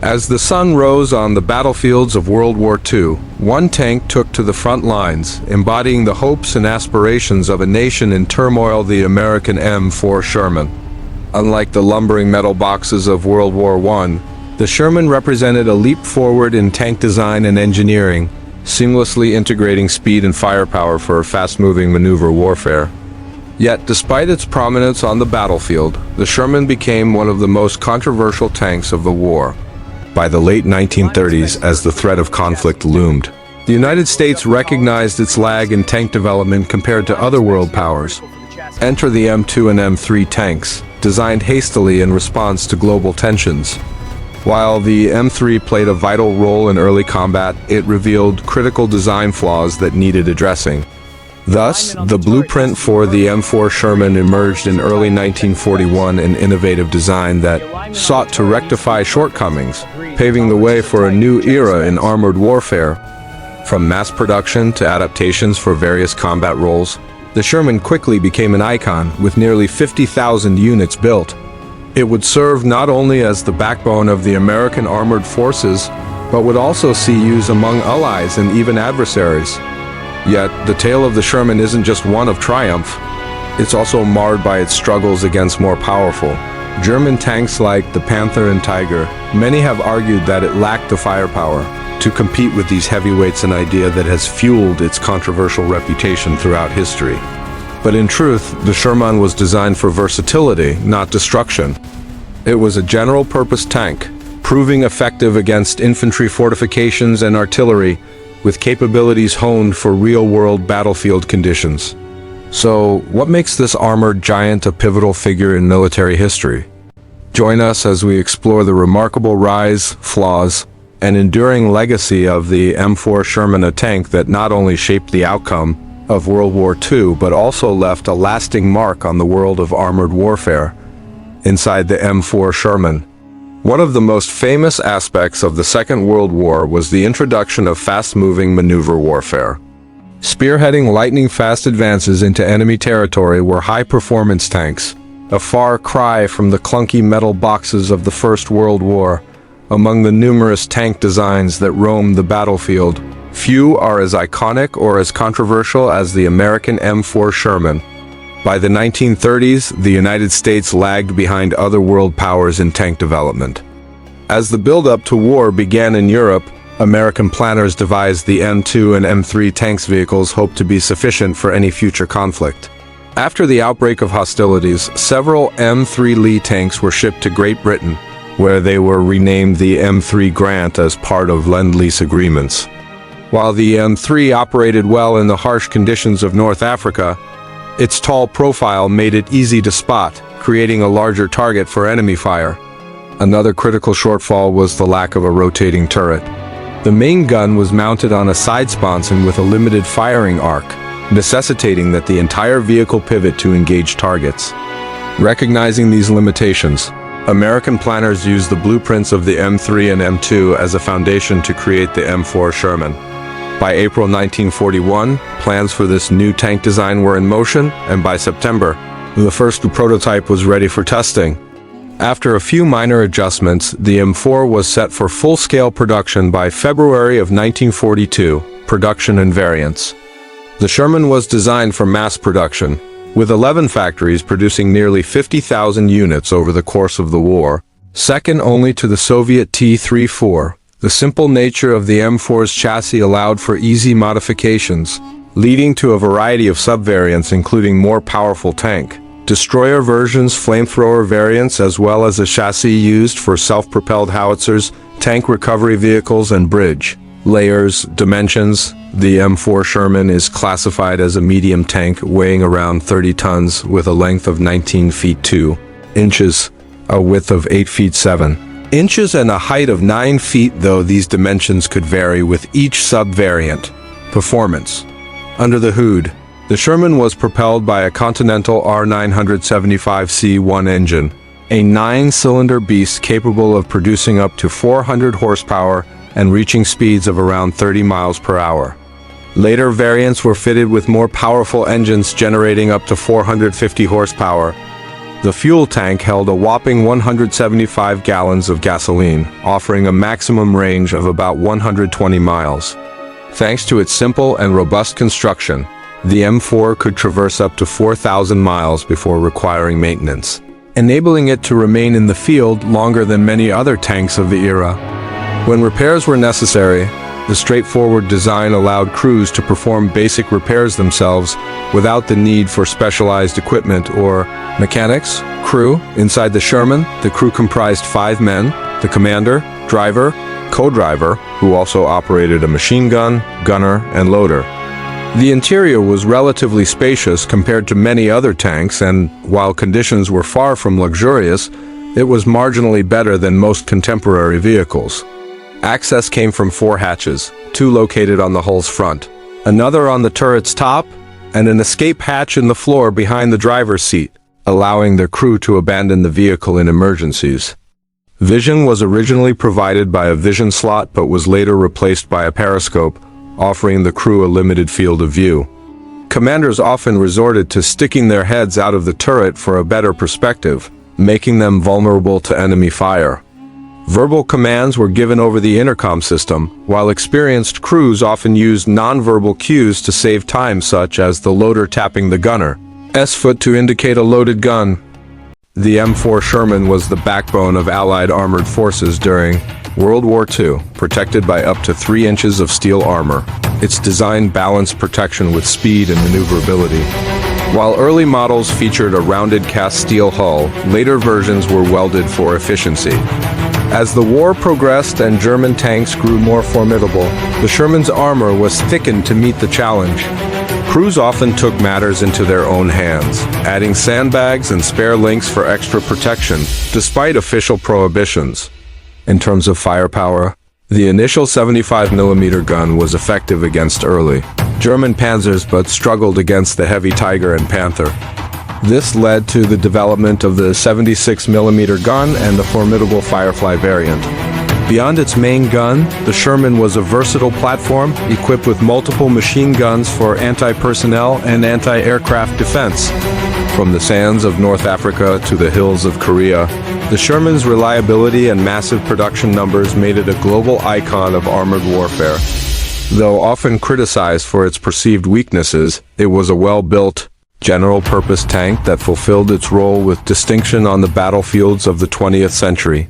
As the sun rose on the battlefields of World War II, one tank took to the front lines, embodying the hopes and aspirations of a nation in turmoil: the American M4 Sherman. Unlike the lumbering metal boxes of World War I, the Sherman represented a leap forward in tank design and engineering, seamlessly integrating speed and firepower for fast-moving maneuver warfare. Yet, despite its prominence on the battlefield, the Sherman became one of the most controversial tanks of the war. By the late 1930s, as the threat of conflict loomed, the United States recognized its lag in tank development compared to other world powers. Enter the M2 and M3 tanks, designed hastily in response to global tensions. While the M3 played a vital role in early combat, it revealed critical design flaws that needed addressing. Thus, the blueprint for the M4 Sherman emerged in early 1941, an innovative design that sought to rectify shortcomings, paving the way for a new era in armored warfare. From mass production to adaptations for various combat roles, the Sherman quickly became an icon, with nearly 50,000 units built. It would serve not only as the backbone of the American armored forces, but would also see use among allies and even adversaries. Yet, the tale of the Sherman isn't just one of triumph. It's also marred by its struggles against more powerful German tanks like the Panther and Tiger. Many have argued that it lacked the firepower to compete with these heavyweights, an idea that has fueled its controversial reputation throughout history. But in truth, the Sherman was designed for versatility, not destruction. It was a general-purpose tank, proving effective against infantry fortifications and artillery, with capabilities honed for real-world battlefield conditions. So, what makes this armored giant a pivotal figure in military history? Join us as we explore the remarkable rise, flaws, and enduring legacy of the M4 Sherman, a tank that not only shaped the outcome of World War II, but also left a lasting mark on the world of armored warfare. Inside the M4 Sherman, one of the most famous aspects of the Second World War was the introduction of fast-moving maneuver warfare. Spearheading lightning-fast advances into enemy territory were high-performance tanks, a far cry from the clunky metal boxes of the First World War. Among the numerous tank designs that roamed the battlefield, few are as iconic or as controversial as the American M4 Sherman. By the 1930s, the United States lagged behind other world powers in tank development. As the build-up to war began in Europe, American planners devised the M2 and M3 tanks. Vehicles hoped to be sufficient for any future conflict. After the outbreak of hostilities, several M3 Lee tanks were shipped to Great Britain, where they were renamed the M3 Grant as part of Lend-Lease agreements. While the M3 operated well in the harsh conditions of North Africa, its tall profile made it easy to spot, creating a larger target for enemy fire. Another critical shortfall was the lack of a rotating turret. The main gun was mounted on a side sponson with a limited firing arc, necessitating that the entire vehicle pivot to engage targets. Recognizing these limitations, American planners used the blueprints of the M3 and M2 as a foundation to create the M4 Sherman. By April 1941, plans for this new tank design were in motion, and by September, the first prototype was ready for testing. After a few minor adjustments, the M4 was set for full-scale production by February of 1942, production and variants. The Sherman was designed for mass production, with 11 factories producing nearly 50,000 units over the course of the war, second only to the Soviet T-34. The simple nature of the M4's chassis allowed for easy modifications, leading to a variety of subvariants including more powerful tank, destroyer versions, flamethrower variants, as well as a chassis used for self-propelled howitzers, tank recovery vehicles, and bridge. Layers, dimensions. The M4 Sherman is classified as a medium tank weighing around 30 tons with a length of 19 feet 2 inches, a width of 8 feet 7 inches and a height of 9 feet, though these dimensions could vary with each sub-variant. Performance. Under the hood, the Sherman was propelled by a Continental R975C1 engine, a 9-cylinder beast capable of producing up to 400 horsepower and reaching speeds of around 30 miles per hour. Later variants were fitted with more powerful engines generating up to 450 horsepower. The fuel tank held a whopping 175 gallons of gasoline, offering a maximum range of about 120 miles. Thanks to its simple and robust construction, the M4 could traverse up to 4,000 miles before requiring maintenance, enabling it to remain in the field longer than many other tanks of the era. When repairs were necessary, the straightforward design allowed crews to perform basic repairs themselves without the need for specialized equipment or mechanics. Crew. Inside the Sherman, the crew comprised 5 men: the commander, driver, co-driver, who also operated a machine gun, gunner, and loader. The interior was relatively spacious compared to many other tanks, and while conditions were far from luxurious, it was marginally better than most contemporary vehicles. Access came from 4 hatches, 2 located on the hull's front, another on the turret's top, and an escape hatch in the floor behind the driver's seat, allowing the crew to abandon the vehicle in emergencies. Vision was originally provided by a vision slot but was later replaced by a periscope, offering the crew a limited field of view. Commanders often resorted to sticking their heads out of the turret for a better perspective, making them vulnerable to enemy fire. Verbal commands were given over the intercom system, while experienced crews often used non-verbal cues to save time, such as the loader tapping the gunner's foot to indicate a loaded gun. The M4 Sherman was the backbone of Allied armored forces during World War II, protected by up to 3 inches of steel armor. Its design balanced protection with speed and maneuverability. While early models featured a rounded cast steel hull, later versions were welded for efficiency. As the war progressed and German tanks grew more formidable, the Sherman's armor was thickened to meet the challenge. Crews often took matters into their own hands, adding sandbags and spare links for extra protection, despite official prohibitions. In terms of firepower, the initial 75mm gun was effective against early German panzers but struggled against the heavy Tiger and Panther. This led to the development of the 76mm gun and the formidable Firefly variant. Beyond its main gun, the Sherman was a versatile platform equipped with multiple machine guns for anti-personnel and anti-aircraft defense. From the sands of North Africa to the hills of Korea, the Sherman's reliability and massive production numbers made it a global icon of armored warfare. Though often criticized for its perceived weaknesses, it was a well-built, general-purpose tank that fulfilled its role with distinction on the battlefields of the 20th century.